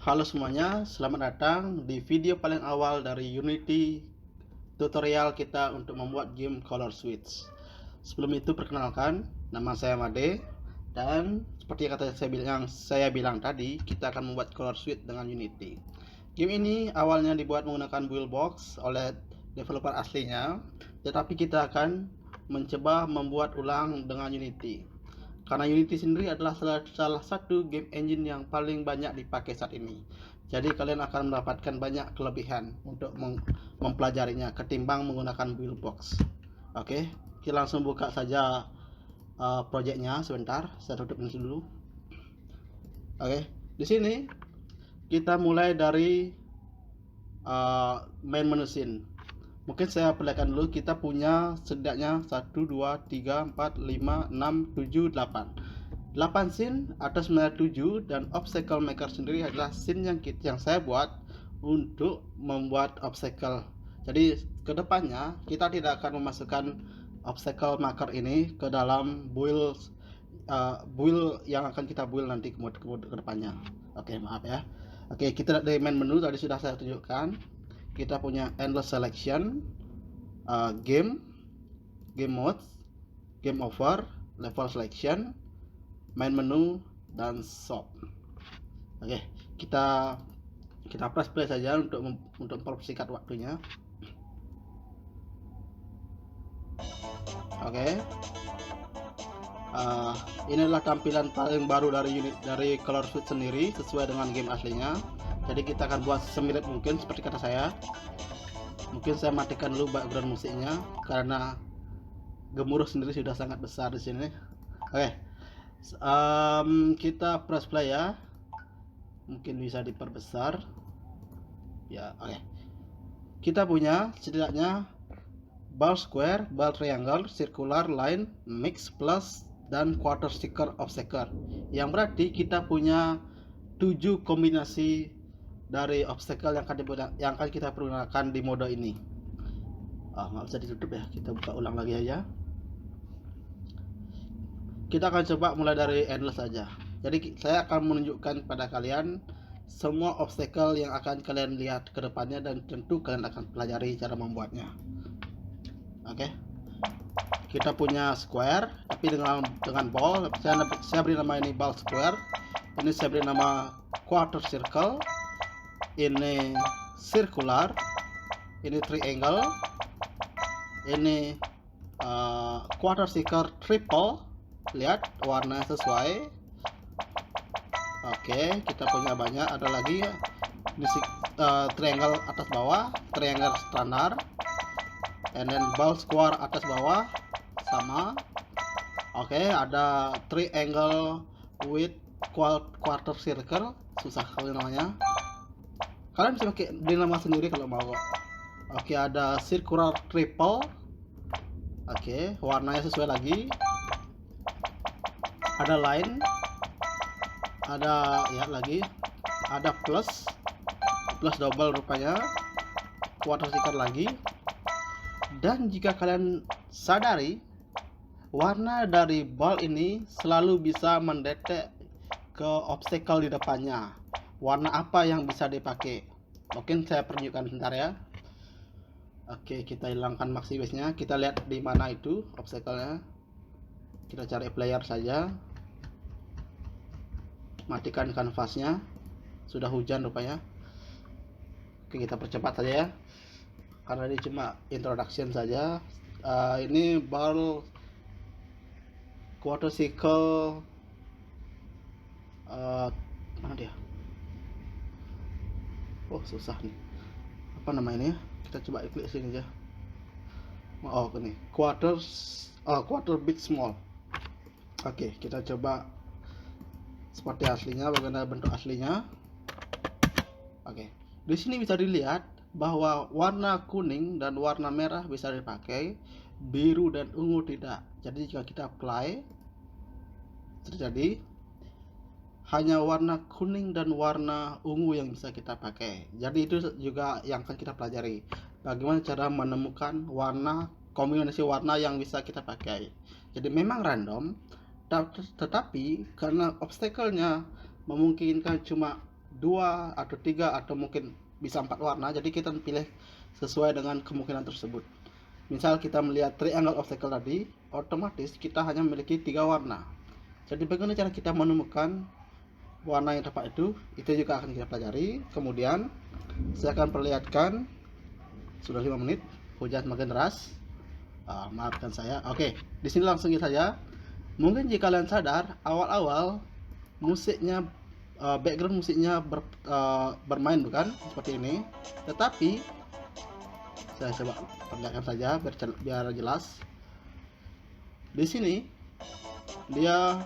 Halo semuanya, selamat datang di video paling awal dari Unity tutorial kita untuk membuat game Color Switch. Sebelum itu perkenalkan, nama saya Made, dan seperti kata saya bilang tadi, kita akan membuat Color Switch dengan Unity. Game ini awalnya dibuat menggunakan Buildbox oleh developer aslinya, tetapi kita akan mencoba membuat ulang dengan Unity. Karena Unity sendiri adalah salah satu game engine yang paling banyak dipakai saat ini. Jadi kalian akan mendapatkan banyak kelebihan untuk mempelajarinya ketimbang menggunakan Buildbox. Oke, kita langsung buka saja projectnya sebentar. Saya tutup ini dulu. Oke, di sini kita mulai dari main menu scene. Mungkin saya perlihatkan dulu, kita punya setidaknya 1, 2, 3, 4, 5, 6, 7, 8 scene atas 7, dan obstacle maker sendiri adalah scene yang saya buat untuk membuat obstacle. Jadi kedepannya kita tidak akan memasukkan obstacle maker ini ke dalam build yang akan kita build nanti ke depannya. Oke, maaf ya. Oke, kita dari main menu tadi sudah saya tunjukkan. Kita punya endless selection, game mode, game over, level selection, main menu, dan shop. Oke, kita press play saja untuk mempersingkat waktunya. Oke, inilah tampilan paling baru dari Color Switch sendiri sesuai dengan game aslinya. Jadi kita akan buat semirip mungkin seperti kata saya. Mungkin saya matikan dulu background musiknya karena gemuruh sendiri sudah sangat besar di sini. Oke, kita press play ya. Mungkin bisa diperbesar. Ya, oke. Kita punya setidaknya ball square, ball triangle, circular, line, mix, plus, dan quarter sticker obstacle. Yang berarti kita punya 7 kombinasi dari obstacle yang akan kita pergunakan di mode ini. Nggak bisa ditutup ya, kita buka ulang lagi aja. Kita akan coba mulai dari endless saja. Jadi saya akan menunjukkan pada kalian semua obstacle yang akan kalian lihat ke depannya, dan tentu kalian akan pelajari cara membuatnya. Oke, kita punya square tapi dengan ball. Saya beri nama ini ball square, ini saya beri nama quarter circle, ini circular, ini triangle, ini quarter sticker triple. Lihat warna sesuai. Oke, kita punya banyak. Ada lagi ini triangle atas bawah, triangle standar, and then ball square atas bawah sama. Oke, ada triangle with quarter circle, susah kali namanya. Kalian bisa pakai beri nama sendiri kalau mau. Oke, ada circular triple. Oke, warnanya sesuai lagi. Ada line, ada ya lagi, ada plus double rupanya, quarter sticker lagi. Dan jika kalian sadari, warna dari ball ini selalu bisa mendetek ke obstacle di depannya. Warna apa yang bisa dipakai? Mungkin saya pertunjukkan sebentar ya. Oke, kita hilangkan maxi base-nya. Kita lihat di mana itu obstacle-nya. Kita cari player saja. Matikan kanvasnya. Sudah hujan rupanya. Oke, kita percepat saja ya, karena ini cuma introduction saja. Ini ball quarter circle, mana dia? Susah nih, apa namanya? Kita coba klik sini aja. Ini quarter big small. Oke, kita coba seperti aslinya, bagaimana bentuk aslinya. Oke, di sini bisa dilihat bahwa warna kuning dan warna merah bisa dipakai, biru dan ungu tidak. Jadi jika kita apply, terjadi hanya warna kuning dan warna ungu yang bisa kita pakai. Jadi itu juga yang akan kita pelajari, bagaimana cara menemukan kombinasi warna yang bisa kita pakai. Jadi memang random, tetapi karena obstacle-nya memungkinkan cuma 2 atau 3 atau mungkin bisa 4 warna. Jadi kita pilih sesuai dengan kemungkinan tersebut. Misal kita melihat triangle obstacle tadi, otomatis kita hanya memiliki 3 warna. Jadi bagaimana cara kita menemukan warna yang tepat itu juga akan kita pelajari. Kemudian saya akan perlihatkan, sudah 5 menit, hujan semakin deras. Maafkan saya. Oke, di sini langsung saja. Mungkin jika kalian sadar, awal-awal musiknya, background musiknya bermain bukan seperti ini. Tetapi saya coba perlihatkan saja biar jelas. Di sini dia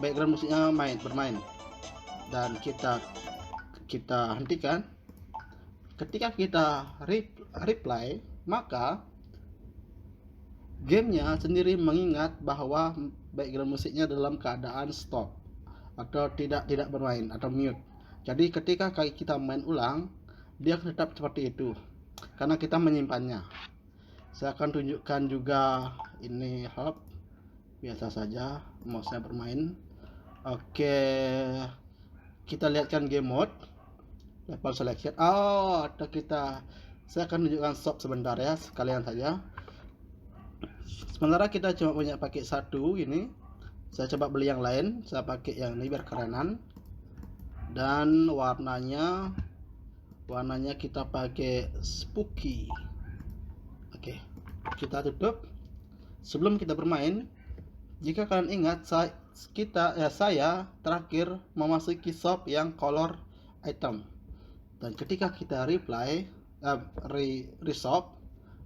background musiknya bermain, dan kita hentikan. Ketika kita replay, maka gamenya sendiri mengingat bahwa background musiknya dalam keadaan stop atau tidak bermain atau mute. Jadi ketika kita main ulang, dia tetap seperti itu karena kita menyimpannya. Saya akan tunjukkan juga ini hub, biasa saja mouse-nya bermain. Oke, kita lihatkan game mode, level selection. Atau saya akan tunjukkan shop sebentar ya, sekalian saja. Sementara kita cuma punya pakai satu ini, saya coba beli yang lain. Saya pakai yang ini biar kerenan. Dan warnanya kita pakai spooky. Oke, kita tutup. Sebelum kita bermain, jika kalian ingat, saya terakhir memasuki shop yang color item. Dan ketika kita reshop,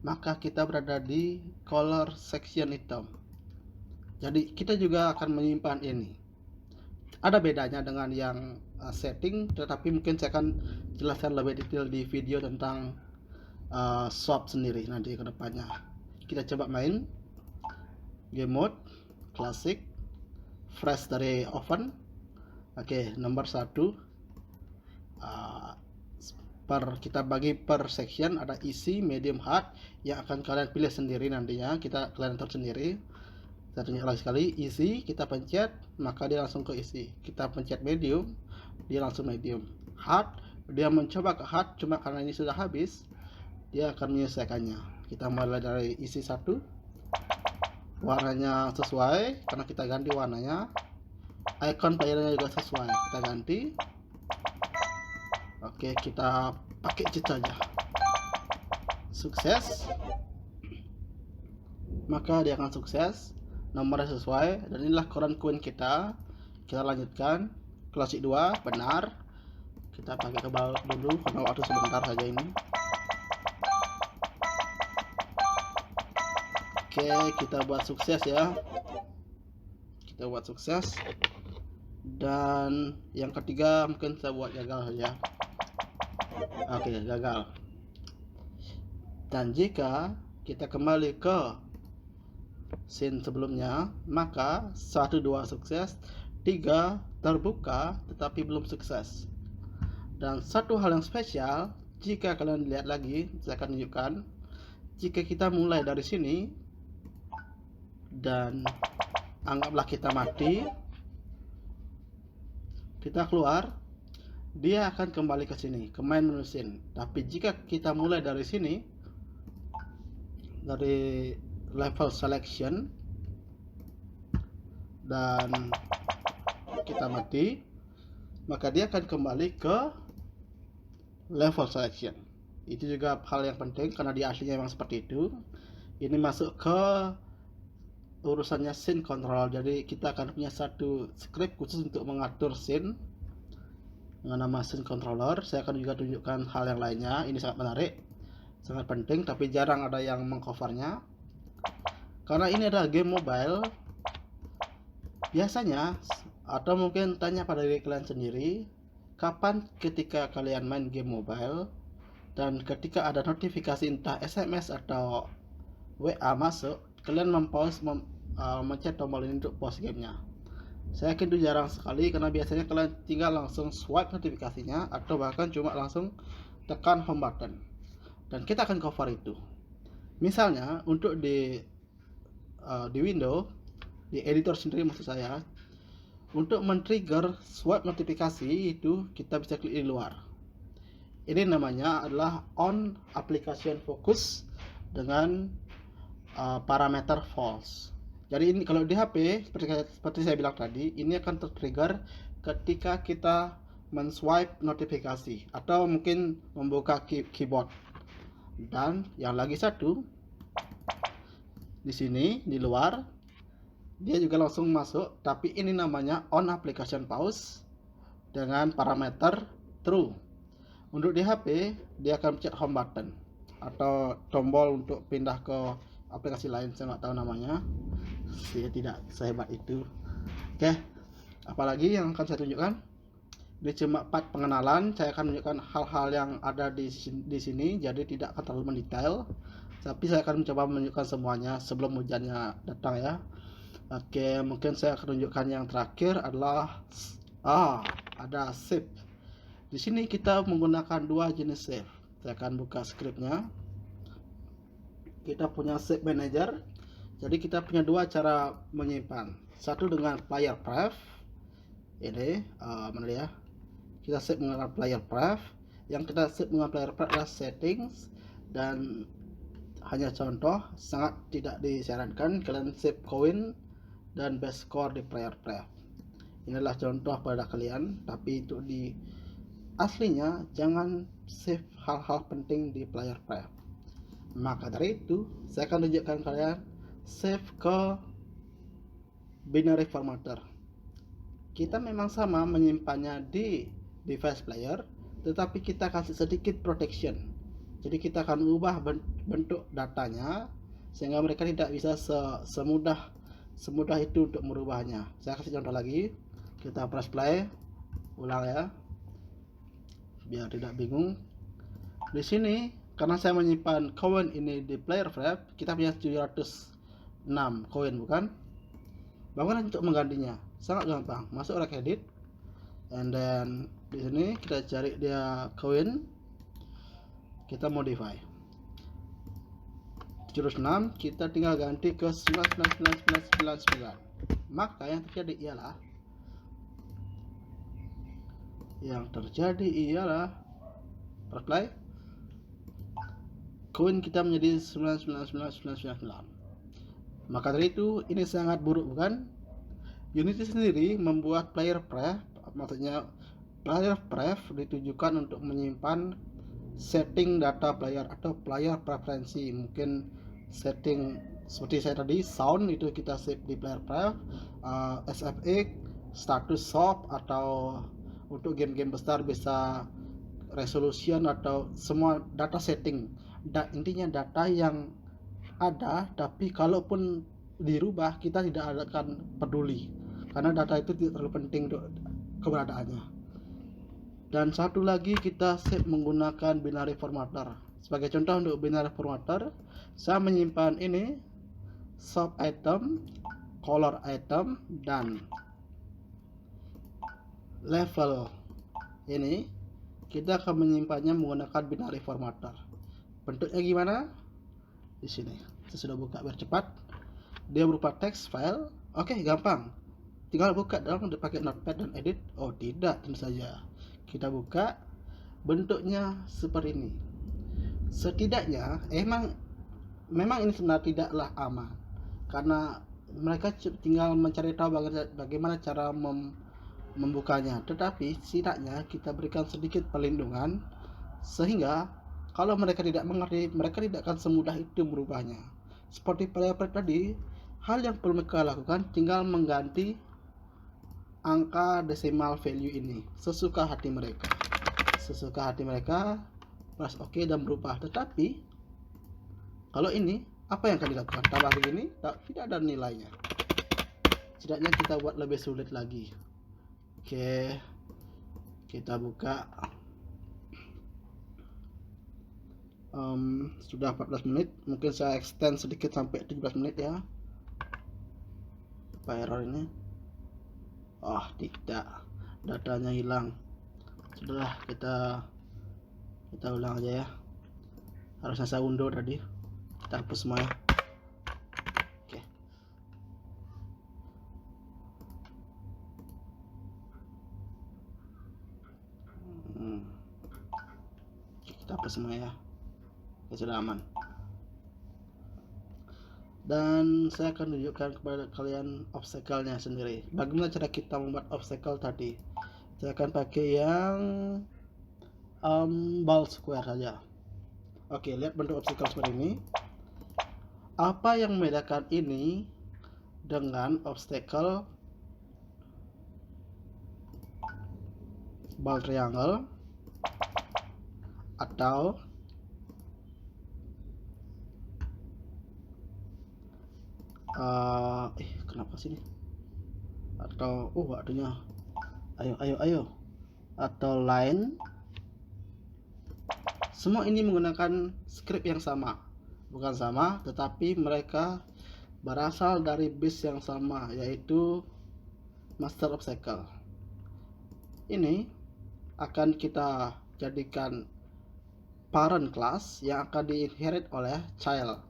maka kita berada di color section item. Jadi kita juga akan menyimpan ini. Ada bedanya dengan yang setting, tetapi mungkin saya akan jelaskan lebih detail di video tentang shop sendiri nanti ke depannya. Kita coba main game mode classic, fresh dari oven. Oke, nomor 1. Kita bagi per section, ada easy, medium, hard, yang akan kalian pilih sendiri nantinya. Kalian atur sendiri. Saya tunjuk lagi sekali, easy, kita pencet maka dia langsung ke easy. Kita pencet medium, dia langsung medium. Hard, dia mencoba ke hard, cuma karena ini sudah habis, dia akan menyelesaikannya. Kita mulai dari easy 1. Warnanya sesuai karena kita ganti warnanya. Icon playernya juga sesuai, kita ganti. Oke, kita pakai cheat saja. Sukses. Maka dia akan sukses. Nomornya sesuai. Dan inilah koran koin kita. Kita lanjutkan. Klasik 2, benar. Kita pakai kebal dulu karena waktu sebentar saja ini. Oke, kita buat sukses ya. Kita buat sukses. Dan yang ketiga mungkin saya buat gagal saja. Oke, gagal. Dan jika kita kembali ke scene sebelumnya, maka 1, 2 sukses, 3 terbuka tetapi belum sukses. Dan satu hal yang spesial, jika kalian lihat lagi, saya akan tunjukkan. Jika kita mulai dari sini dan anggaplah kita mati, kita keluar, dia akan kembali ke sini, ke main menu scene. Tapi jika kita mulai dari sini, dari level selection, dan kita mati, maka dia akan kembali ke level selection. Itu juga hal yang penting karena di aslinya memang seperti itu. Ini masuk ke urusannya scene control. Jadi kita akan punya satu script khusus untuk mengatur scene dengan nama scene controller. Saya akan juga tunjukkan hal yang lainnya. Ini sangat menarik, sangat penting, tapi jarang ada yang mengcovernya karena ini adalah game mobile. Biasanya, atau mungkin tanya pada diri kalian sendiri, kapan ketika kalian main game mobile dan ketika ada notifikasi entah SMS atau WA masuk, kalian mencet tombol ini untuk pause gamenya. Saya yakin itu jarang sekali karena biasanya kalian tinggal langsung swipe notifikasinya atau bahkan cuma langsung tekan home button. Dan kita akan cover itu. Misalnya untuk di Windows, di editor sendiri maksud saya, Untuk men-trigger swipe notifikasi itu kita bisa klik di luar. Ini namanya adalah on application focus dengan parameter false. Jadi ini kalau di HP seperti saya bilang tadi, ini akan tertrigger ketika kita men-swipe notifikasi atau mungkin membuka keyboard. Dan yang lagi satu di sini di luar dia juga langsung masuk, tapi ini namanya on application pause dengan parameter true. Untuk di HP dia akan pencet home button atau tombol untuk pindah ke aplikasi lain, saya nggak tahu namanya, saya tidak sehebat itu. Oke, apalagi yang akan saya tunjukkan, ini cuma part pengenalan, saya akan menunjukkan hal-hal yang ada di sini, jadi tidak akan terlalu mendetail, tapi saya akan mencoba menunjukkan semuanya sebelum hujannya datang ya. Oke, mungkin saya akan tunjukkan yang terakhir adalah ada save. Di sini kita menggunakan dua jenis save. Saya akan buka scriptnya. Kita punya save manager. Jadi kita punya dua cara menyimpan. Satu dengan player path. Ini mana dia? Kita save menggunakan player path. Yang kita save menggunakan player path adalah settings, dan hanya contoh, sangat tidak disarankan kalian save coin dan best score di player path. Inilah contoh pada kalian, tapi itu di aslinya jangan save hal-hal penting di player path. Maka dari itu saya akan tunjukkan kalian save ke binary formatter. Kita memang sama menyimpannya di device player, tetapi kita kasih sedikit protection. Jadi kita akan ubah bentuk datanya sehingga mereka tidak bisa semudah itu untuk merubahnya. Saya kasih contoh lagi. Kita press play, ulang ya, biar tidak bingung. Di sini karena saya menyimpan koin ini di player path, kita punya 706 koin, bukan? Bagaimana untuk menggantinya? Sangat gampang. Masuk rack edit, and then di sini kita cari dia koin, kita modify 706, kita tinggal ganti ke 99999. Maka yang terjadi ialah play, koin kita menjadi 9999999. Maka dari itu ini sangat buruk, bukan? Unity sendiri membuat player path, maksudnya player path ditujukan untuk menyimpan setting data player atau player preferensi. Mungkin setting seperti saya tadi, sound itu kita save di player path, SFX, status shop, atau untuk game-game besar bisa resolution atau semua data setting. Intinya data yang ada, tapi kalaupun dirubah kita tidak akan peduli karena data itu tidak terlalu penting untuk keberadaannya. Dan satu lagi, kita save menggunakan binary formatter. Sebagai contoh untuk binary formatter, saya menyimpan ini shop item, color item, dan level. Ini kita akan menyimpannya menggunakan binary formatter. Bentuknya gimana? Di sini saya sudah buka biar cepat. Dia berupa text file. Oke, gampang, tinggal buka dong, pakai notepad dan edit. Oh tidak, tentu saja kita buka, bentuknya seperti ini. Setidaknya memang ini sebenarnya tidaklah aman, karena mereka tinggal mencari tahu bagaimana cara membukanya. Tetapi setidaknya kita berikan sedikit perlindungan sehingga kalau mereka tidak mengerti, mereka tidak akan semudah itu merubahnya. Seperti player path tadi, hal yang perlu mereka lakukan tinggal mengganti angka decimal value ini sesuka hati mereka. Press OK dan berubah. Tetapi kalau ini, apa yang akan dilakukan? Tambah begini, tidak ada nilainya. Setidaknya kita buat lebih sulit lagi. Oke, kita buka. Sudah 14 menit, mungkin saya extend sedikit sampai 17 menit ya. Apa error ini? Oh tidak, datanya hilang. Sudahlah, kita ulang aja ya. Harusnya saya undur tadi, kita hapus semua ya. Oke. kita hapus semua ya. Ya sudah aman. Dan saya akan tunjukkan kepada kalian obstacle-nya sendiri. Bagaimana cara kita membuat obstacle tadi? Saya akan pakai yang ball square saja. Oke, lihat bentuk obstacle seperti ini. Apa yang membedakan ini dengan obstacle ball triangle atau kenapa sih ini? Atau artinya ayo atau line. Semua ini menggunakan script yang sama, bukan sama, tetapi mereka berasal dari base yang sama, yaitu master obstacle. Ini akan kita jadikan parent class yang akan diinherit oleh child.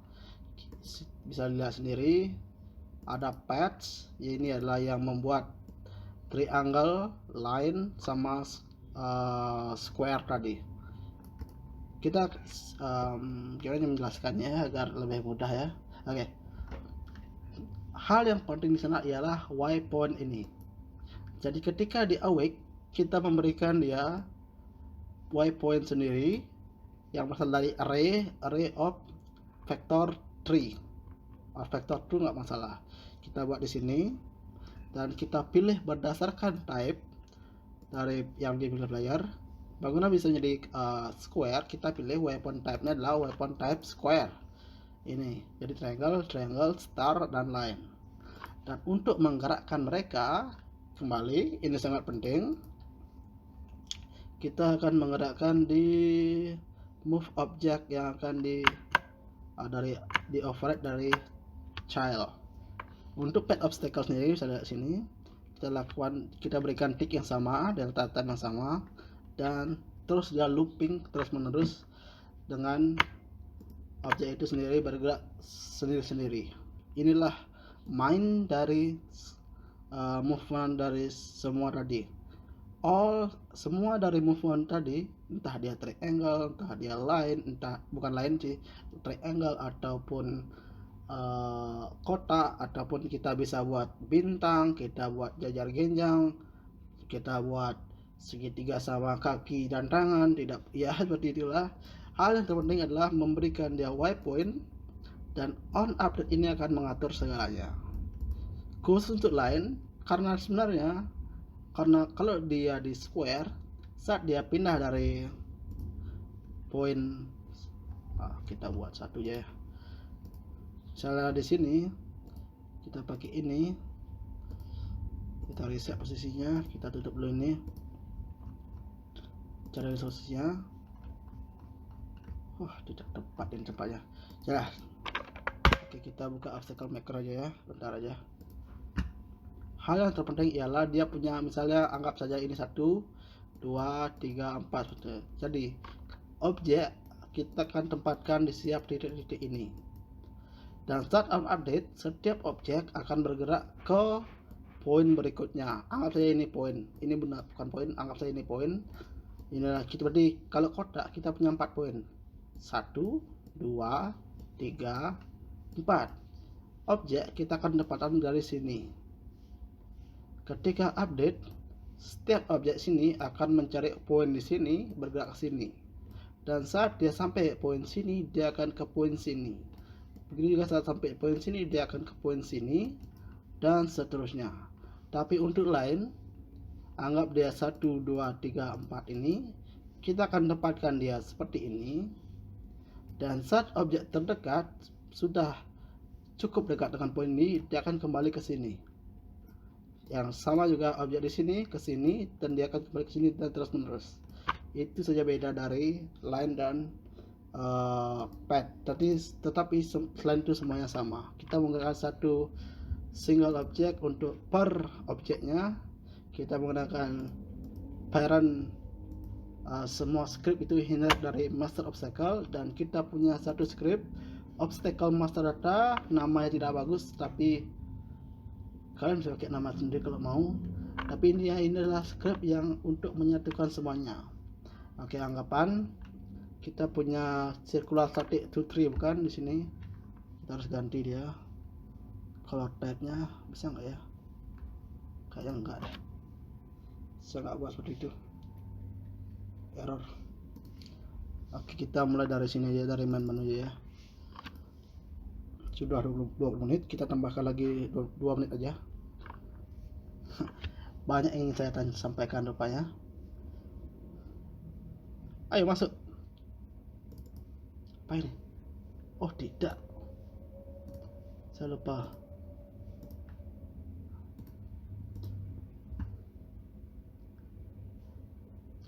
Bisa dilihat sendiri, ada patch, ini adalah yang membuat triangle, line, sama square tadi. Kita kira-kira menjelaskannya agar lebih mudah ya. Oke. Hal yang penting di sana ialah y point ini. Jadi ketika di awake kita memberikan dia y point sendiri yang berasal dari array of vector 3 atau vector 2, nggak masalah. Kita buat di sini dan kita pilih berdasarkan type dari yang dipilih player. Bagaimana bisa jadi square? Kita pilih weapon type-nya adalah weapon type square. Ini jadi triangle, star, dan line. Dan untuk menggerakkan mereka kembali, ini sangat penting. Kita akan menggerakkan di move object yang akan di override dari child. Untuk pet obstacle sendiri bisa lihat sini. Kita berikan tick yang sama, delta time yang sama, dan terus dia looping terus menerus dengan objek itu sendiri bergerak sendiri-sendiri. Inilah main dari movement dari semua tadi. Semua dari movement tadi, entah dia triangle, entah dia line, bukan line sih, triangle ataupun kotak, ataupun kita bisa buat bintang, kita buat jajar genjang, kita buat segitiga sama kaki dan tangan, tidak ya seperti itulah. Hal yang terpenting adalah memberikan dia y point, dan on update ini akan mengatur segalanya. Khusus untuk line, karena sebenarnya kalau dia di square, saat dia pindah dari poin, kita buat satu ya. Misalnya di sini kita pakai ini, kita reset posisinya, kita tutup dulu ini, cara posisinya. Tidak tepat ini tempatnya. Ya. Oke, kita buka obstacle maker aja ya, bentar aja. Hal yang terpenting ialah dia punya, misalnya anggap saja ini 1, 2, 3, 4. Jadi objek kita akan tempatkan di setiap titik-titik ini. Dan saat update, setiap objek akan bergerak ke poin berikutnya. Anggap saja ini poin, ini benar bukan poin, anggap saja ini poin. Inilah kita, berarti kalau kotak kita punya 4 poin. 1, 2, 3, 4. Objek kita akan dapatkan dari sini. Ketika update, setiap objek sini akan mencari poin di sini, bergerak ke sini. Dan saat dia sampai poin sini, dia akan ke poin sini. Begitu juga saat sampai poin sini, dia akan ke poin sini, dan seterusnya. Tapi untuk line, anggap dia 1, 2, 3, 4 ini, kita akan tempatkan dia seperti ini. Dan saat objek terdekat sudah cukup dekat dengan poin ini, dia akan kembali ke sini. Yang sama juga objek di sini ke sini, dan dia akan kembali ke sini dan terus menerus. Itu saja beda dari line dan pad. Tetapi selain itu semuanya sama. Kita menggunakan satu single object untuk per objeknya. Kita menggunakan parent, semua script itu inherit dari master obstacle, dan kita punya satu script obstacle master data. Namanya tidak bagus, tapi kalian bisa pakai nama sendiri kalau mau. Tapi ini adalah script yang untuk menyatukan semuanya. Oke, anggapan kita punya circular static to tree bukan di sini. Kita harus ganti dia color type-nya, bisa nggak ya? Kayaknya enggak deh. Saya nggak buat seperti itu. Error. Oke, kita mulai dari sini aja, dari main menu ya. Sudah 20 menit, kita tambahkan lagi 2 menit aja. Banyak yang ingin saya sampaikan rupanya. Ayo masuk. Apa ini? Oh tidak, saya lupa.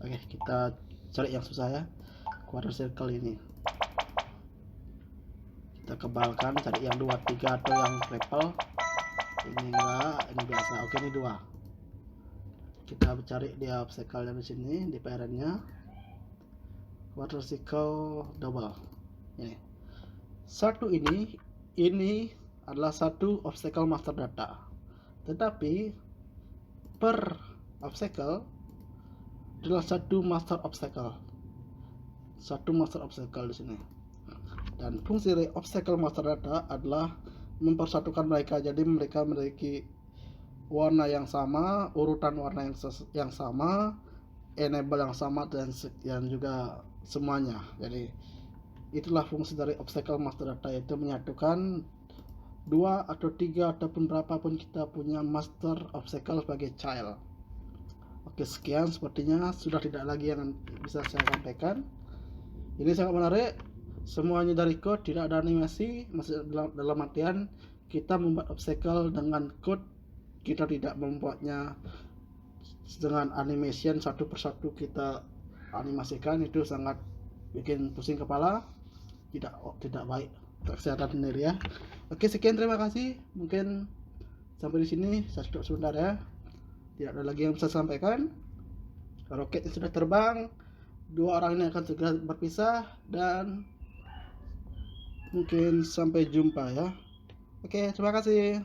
Oke, kita cari yang susah ya. Quarter circle ini kita kebalkan, cari yang 2, 3 atau yang triple. Ini enggak, ini biasa. Oke, ini 2. Kita cari dia obstacle yang di sini, di parent nya quarter circle double. Ini satu, ini adalah satu obstacle master data, tetapi per obstacle adalah satu master obstacle di sini. Dan fungsi dari obstacle master data adalah mempersatukan mereka, jadi mereka memiliki warna yang sama, urutan warna yang sama, enable yang sama, dan juga semuanya. Jadi itulah fungsi dari obstacle master data, yaitu menyatukan 2 atau 3 ataupun berapapun kita punya master obstacle sebagai child. Oke, sekian, sepertinya sudah tidak lagi yang bisa saya sampaikan. Ini sangat menarik, semuanya dari code, tidak ada animasi. Masih dalam artian kita membuat obstacle dengan code, kita tidak membuatnya dengan animation satu persatu kita animasikan. Itu sangat bikin pusing kepala, tidak baik untuk kesehatan sendiri ya. Oke, sekian, terima kasih. Mungkin sampai di sini, saya stop sebentar ya. Tidak ada lagi yang bisa saya sampaikan. Roketnya sudah terbang, 2 orang ini akan segera berpisah, dan mungkin sampai jumpa ya. Oke, terima kasih.